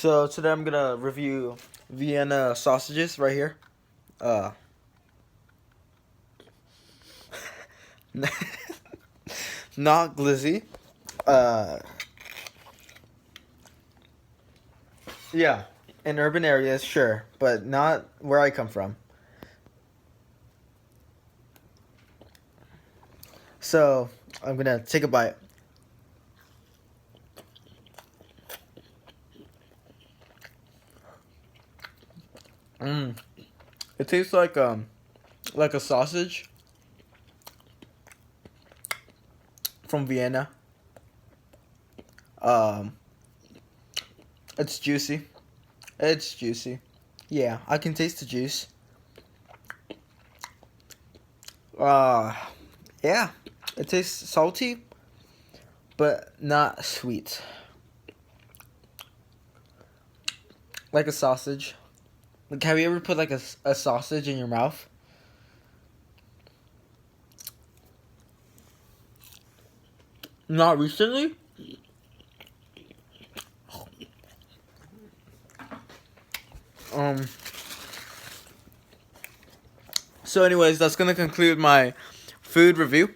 So today I'm gonna review Vienna sausages right here. Uh, not glizzy. Uh, yeah, in urban areas, sure, but not where I come from. So I'm gonna take a bite. Mmm. It tastes like a sausage from Vienna. Um, it's juicy. It's juicy. Yeah, I can taste the juice. Uh, yeah, it tastes salty, but not sweet. Like a sausage. Like, have you ever put like a sausage in your mouth? Not recently. Um. So, anyways, that's gonna conclude my food review.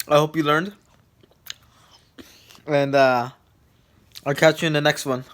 I hope you learned, and I'll catch you in the next one.